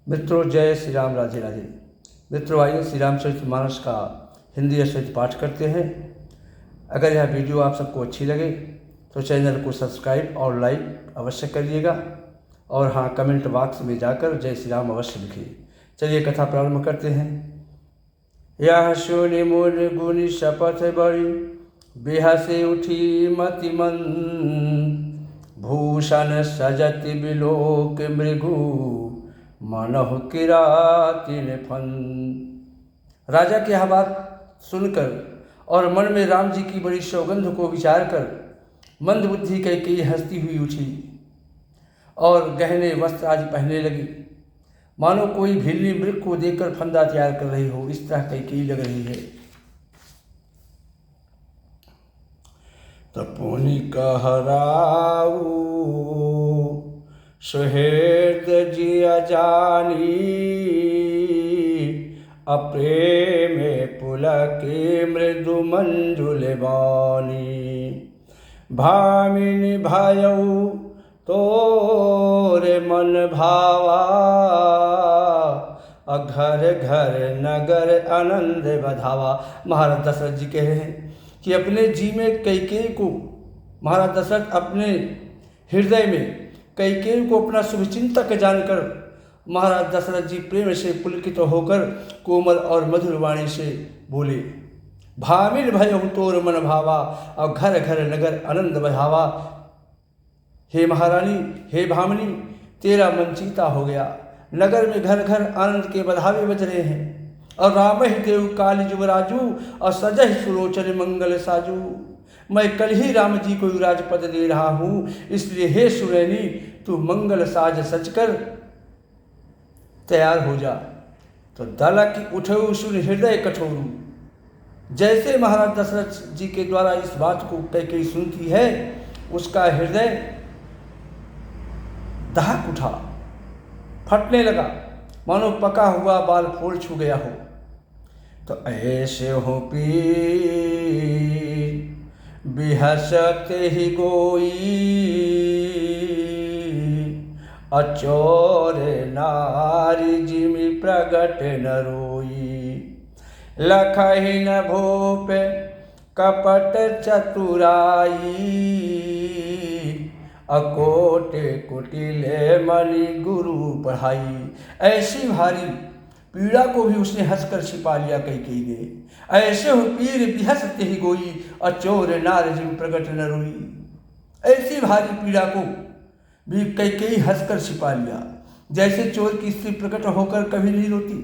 मित्रों, जय श्री राम, राधे राधे। मित्रों, आइए श्री रामचरितमानस का हिंदी सहित पाठ करते हैं। अगर यह वीडियो आप सबको अच्छी लगे तो चैनल को सब्सक्राइब और लाइक अवश्य करिएगा, और हाँ, कमेंट बॉक्स में जाकर जय श्री राम अवश्य लिखिए। चलिए कथा प्रारंभ करते हैं। यह सुनि मुनि गुनि शपथ बड़ी, बेहसे उठी मति मन, भूषण सजति बिलोक मृगु, मनहु किरातिन फन। राजा की यह बात सुनकर और मन में राम जी की बड़ी सौगंध को विचार कर मंद बुद्धि कैकेयी हंसती हुई उठी और गहने वस्त्र आदि पहनने लगी, मानो कोई भीलनी मृग को देखकर फंदा तैयार कर रही हो, इस तरह कैकेयी लग रही है। तपुनि कहराऊ सुहृद जिया जानी, अप्रेम पुलके मृदु मंजुल बानी, भामिनी भयऊ तोरे मन भावा, घर घर नगर आनंद बधावा। महाराज दशरथ जी कह रहे हैं कि अपने जी में कैकेयी को, महाराज दशरथ अपने हृदय में कैकेयी को अपना शुभचिंतक जानकर महाराज दशरथ जी प्रेम से पुलकित होकर कोमल और मधुर वाणी से बोले, भामिन भयउ तोर मन भावा, और घर घर नगर आनंद बधावा। हे महारानी, हे भामिनी, तेरा मन चीता हो गया, नगर में घर घर आनंद के बधावे बज रहे हैं, और राम ही देव काल युवराजू, और सजह सुलोचन मंगल साजू। मैं कल ही राम जी को युवराजपद दे रहा हूँ, इसलिए हे सुनैनी, तू मंगल साज सचकर तैयार हो जा। तो दलक उठऊ सुन हृदय कठोरू। जैसे महाराज दशरथ जी के द्वारा इस बात को कैकेयी सुनती है, उसका हृदय दहक उठा, फटने लगा, मानो पका हुआ बाल फूल छू गया हो। तो ऐसे हो पीर बिहसत ही गोई, अचोर नारी जिमि प्रगट न रोई, लखहि न भूप कपट चतुराई, अकोटे कुटिले मणि गुरु पढ़ाई। ऐसी भारी पीड़ा को भी उसने हंसकर छिपा लिया कैकेयी ने। ऐसे हो पीर बिहसत ही गोई, अचोर नार जिम प्रगट न रोई। ऐसी भारी पीड़ा को भी कैकेयी हंसकर छिपा लिया, जैसे चोर की स्त्री प्रकट होकर कभी नहीं रोती,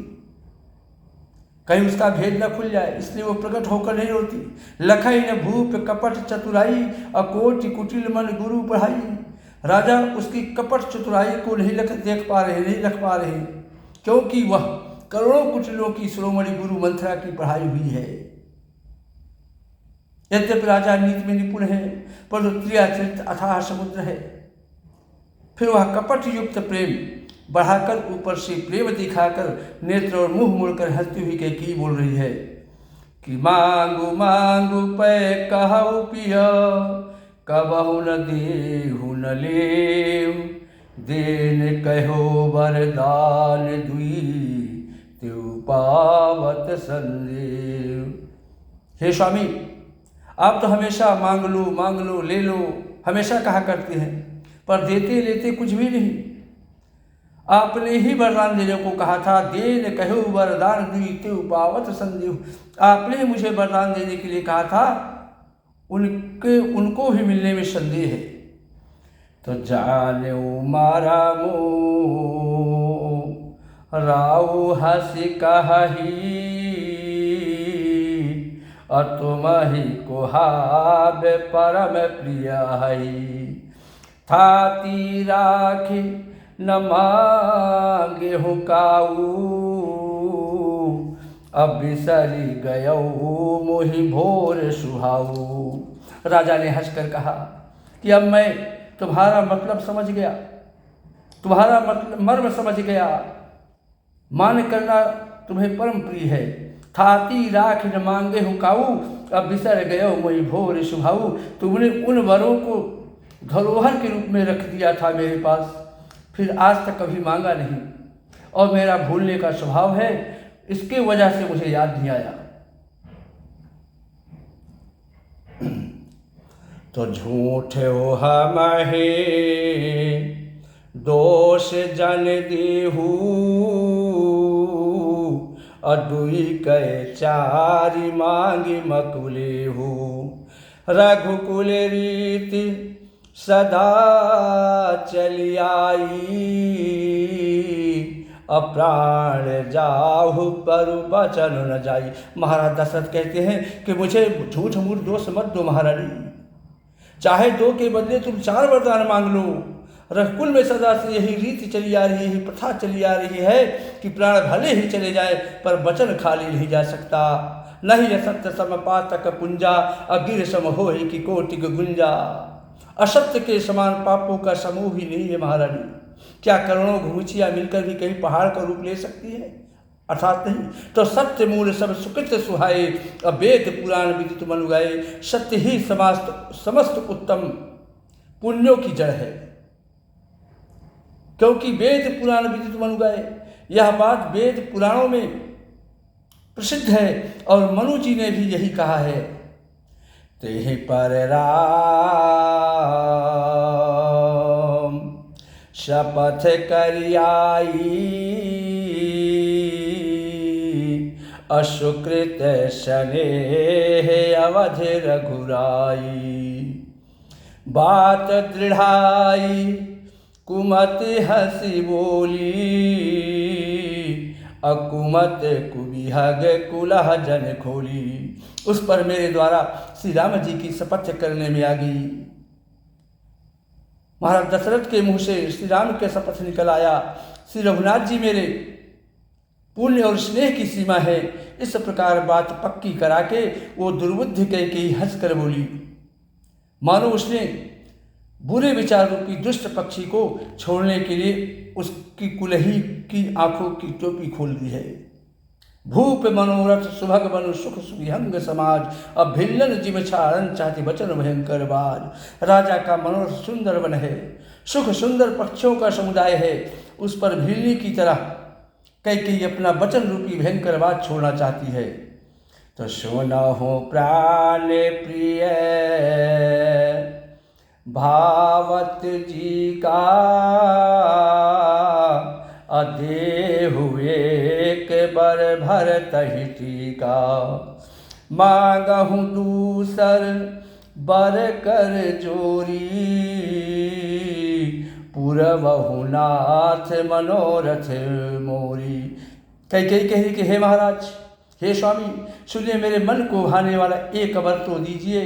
कहीं उसका भेद न खुल जाए, इसलिए वो प्रकट होकर नहीं रोती। लखई न भूप कपट चतुराई, अकोट कुटिल मन गुरु पढ़ाई। राजा उसकी कपट चतुराई को नहीं देख पा रहे, नहीं रख पा रहे, क्योंकि वह करोड़ों कुटिलों की शिरोमणि गुरु मंथरा की पढ़ाई हुई है। यद्यपि राजा नीति में निपुण है, पर त्रियाचरित अथाह समुद्र है। फिर वह कपट युक्त प्रेम बढ़ाकर, ऊपर से प्रेम दिखाकर, नेत्र और मुंह मोड़कर हंसती हुई कैकेयी बोल रही है कि मांगू मांगू पै कहु पिया, कबहु न देहु न लेव, देन कहो वरदान दुई, त्यों पावत संदेव। हे स्वामी, आप तो हमेशा मांग लो ले लो हमेशा कहा करते हैं, पर देते लेते कुछ भी नहीं। आपने ही वरदान देने को कहा था, देन कहो वरदान दुई, त्यों पावत संदेह। आपने मुझे वरदान देने के लिए कहा था, उनको भी मिलने में संदेह है। तो जाने मारा मोह, राउ हंसी कही, और तुम ही को हाब परम प्रिय हई, थाती राखी न मांगे हूँ काऊ, अब बिसरी गयऊ मोहि भोर सुहाऊ। राजा ने हंसकर कहा कि अब मैं तुम्हारा मतलब समझ गया, तुम्हारा मतलब मर्म समझ गया, मान करना तुम्हें परम प्रिय है। थाती राख न मांगे हूँ काऊ, अब बिसर गयो मोहि भोर सुहाऊ। तुमने उन वरों को धरोहर के रूप में रख दिया था मेरे पास, फिर आज तक कभी मांगा नहीं, और मेरा भूलने का स्वभाव है, इसके वजह से मुझे याद नहीं आया। तो झूठ हो हमहे दोष जन देहू, अदुई कहे चारि मांगी मकुलेहू। रघुकुल रीति सदा चली आई, अप्राण जाहु पर बचन न जाई। महाराज दशरथ कहते हैं कि मुझे झूठ मूठ दोष मत दो महारानी, चाहे 2 के बदले तुम 4 वरदान मांग लो। रघुकुल में सदा से यही रीति चली आ रही है, प्रथा चली आ रही है कि प्राण भले ही चले जाए पर वचन खाली नहीं जा सकता। नहीं असत्य सम पातक पुंजा, अगिर सम होहि की कोटिक गुंजा। असत्य के समान पापों का समूह ही नहीं है महारानी। क्या करोड़ों घुमुचियाँ मिलकर भी कहीं पहाड़ का रूप ले सकती है? अर्थात नहीं। तो सत्य मूल सब सुकृत सुहाए, अब वेद पुराण विदित मनु गाए। सत्य ही समस्त उत्तम पुण्यों की जड़ है, क्योंकि वेद पुराण विदित मनु गाए। यह बात वेद पुराणों में प्रसिद्ध है और मनु जी ने भी यही कहा है। तेहि पर राम शपथ करियाई, अशुकृत स्नेह अवध रघुराई। बात दृढ़ाई कुमति हंसी बोली, अकुमत कुबिहग कुलह जन खोली। उस पर मेरे द्वारा श्री राम जी की शपथ करने में आ गई। महाराज दशरथ के मुंह से श्री राम के शपथ निकल आया। श्री रघुनाथ जी मेरे पुण्य और स्नेह की सीमा है। इस प्रकार बात पक्की करा के वो दुर्बुद्धि कैकेयी हंस कर बोली, मानो उसने बुरे विचार रूपी दुष्ट पक्षी को छोड़ने के लिए उसकी कुलही की आंखों की टोपी खोल दी है। भूप मनोरथ सुभग बनु सुख सुविहंग समाज, अब भिल्लन जिम छाड़न चाहती वचन भयंकर बाज। राजा का मनोरथ सुंदर वन है, सुख सुंदर पक्षियों का समुदाय है। उस पर भिल्ली की तरह कैकेयी अपना वचन रूपी भयंकर बात छोड़ना चाहती है। तो सुनहु प्राण प्रिय भावत जी का, अदेहु एक बर भरत ही टीका। मांगहु दूसर बर कर जोरी, पुरवहु नाथ मनोरथ मोरी। कैकेयी कही कि हे महाराज, हे स्वामी, सुनिए मेरे मन को भाने वाला एक वर तो दीजिए,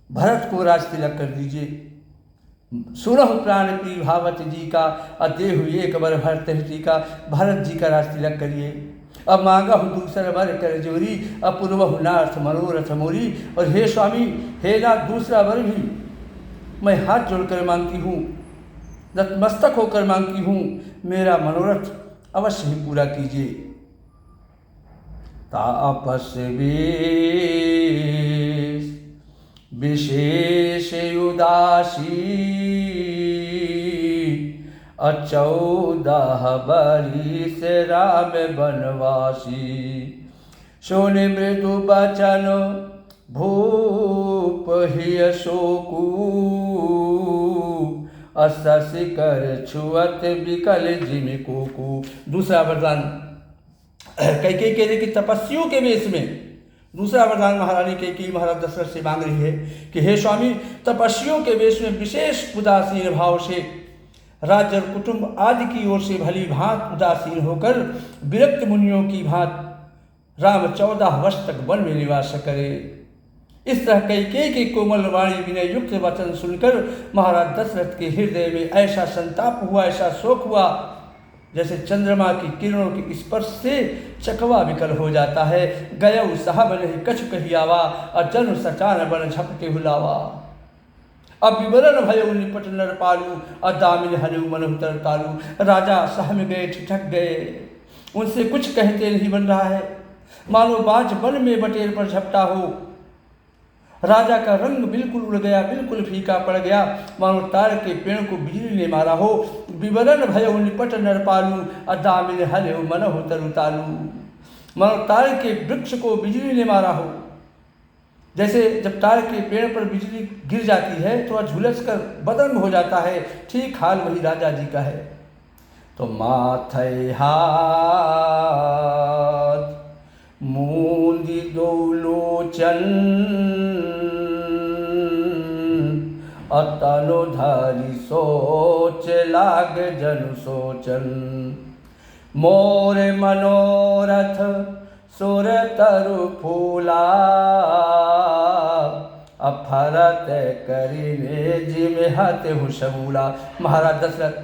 भरत को राज तिलक कर दीजिए। सुनहु प्राण प्रिय भावत जी का, अदेहु एक बर भरत ही का। भरत जी का राज तिलक करिए। अब मांगहु दूसर वर कर जोरी, अपूर्वहु नाथ मनोरथ मोरी। और हे स्वामी, हे नाथ, दूसरा वर भी मैं हाथ जोड़कर मांगती हूँ, नतमस्तक होकर मांगती हूँ, मेरा मनोरथ अवश्य ही पूरा कीजिए। तापस विशेष उदासी, 14 बरिस राम बनवासी। सोने मृदु बचन भूप ही शोकू, असि कर छुअत विकल जिमि कोकू। दूसरा वरदान कैकेयी कहने की तपस्वियों के वेश में दूसरा वरदान महारानी कैकेयी महाराज दशरथ से मांग रही है कि हे स्वामी, तपस्वियों के वेश में विशेष उदासीन भाव से राज्य और कुटुंब आदि की ओर से भली भांत उदासीन होकर विरक्त मुनियों की भांत राम 14 वर्ष तक वन में निवास करे। इस तरह कैकेयी के कोमल वाणी विनय युक्त वचन सुनकर महाराज दशरथ के हृदय में ऐसा संताप हुआ, ऐसा शोक हुआ, जैसे चंद्रमा की किरणों के स्पर्श से चकवा विकल हो जाता है। गयउ साहब नहीं कछु कही आवा, और जन सचान बन झपटे हुलावा। अब विवरण भयो निपट नर पालू, और दामिन हनु मन उतर तालू। राजा सहम गए, ठिठक गए, उनसे कुछ कहते नहीं बन रहा है। मानो बाज वन में बटेर पर झपटा हो, राजा का रंग बिल्कुल उड़ गया, बिल्कुल फीका पड़ गया, मानो ताड़ के पेड़ को बिजली ने मारा हो। विवरण भयो निपट नरपालू, अदामिन हले मनहु तरु तालू। मानो ताड़ के वृक्ष को बिजली ने मारा हो। जैसे जब ताड़ के पेड़ पर बिजली गिर जाती है तो वह झुलस कर बदन हो जाता है, ठीक हाल वही राजा जी का है। तो माथे हाथ मूंदी दो लोचन, अतनु धरि सोच लाग जनु सोचन। मोर मनोरथ सुर तरु फूला, अफरत करिने जिमे हते हूँ शबूला। महाराज दशरथ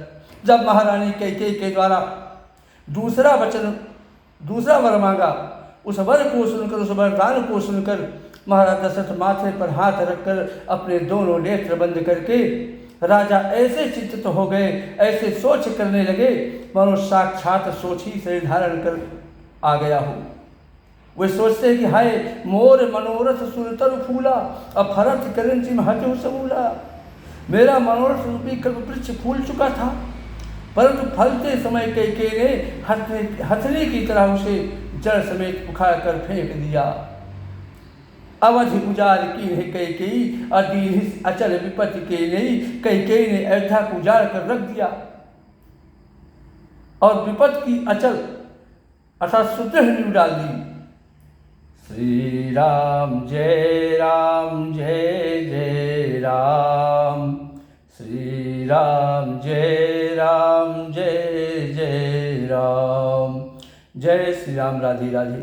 जब महारानी कैकेयी के द्वारा दूसरा वर मांगा, उस वर को सुनकर, उस वरदान को सुनकर महाराज दशरथ माथे पर हाथ रखकर अपने दोनों नेत्र बंद करके राजा ऐसे चिंतित हो गए, ऐसे सोच करने लगे मानो साक्षात सोच ही शरीर धारण कर आ गया हो। वे सोचते हैं कि हाय मोर मनोरथ सुरतर फूला, अब फरत करण जी महते हो सबूला। मेरा मनोरथ रूपी कल्प वृक्ष फूल चुका था, परंतु फलते समय कैकेयी ने हथनी की तरह उसे जड़ समेत उखाड़ कर फेंक दिया। अवधि उजाड़ की है कैकेयी, अदीन अचल विपत्ति के नहीं। कैकेयी ने अयोध्या को उजाड़ कर रख दिया और विपत्ति की अचल अर्थात सुदृढ़ नींव डाल दी। श्री राम जय जय राम, श्री राम जय जय राम। जय श्री राम। राधे राधे।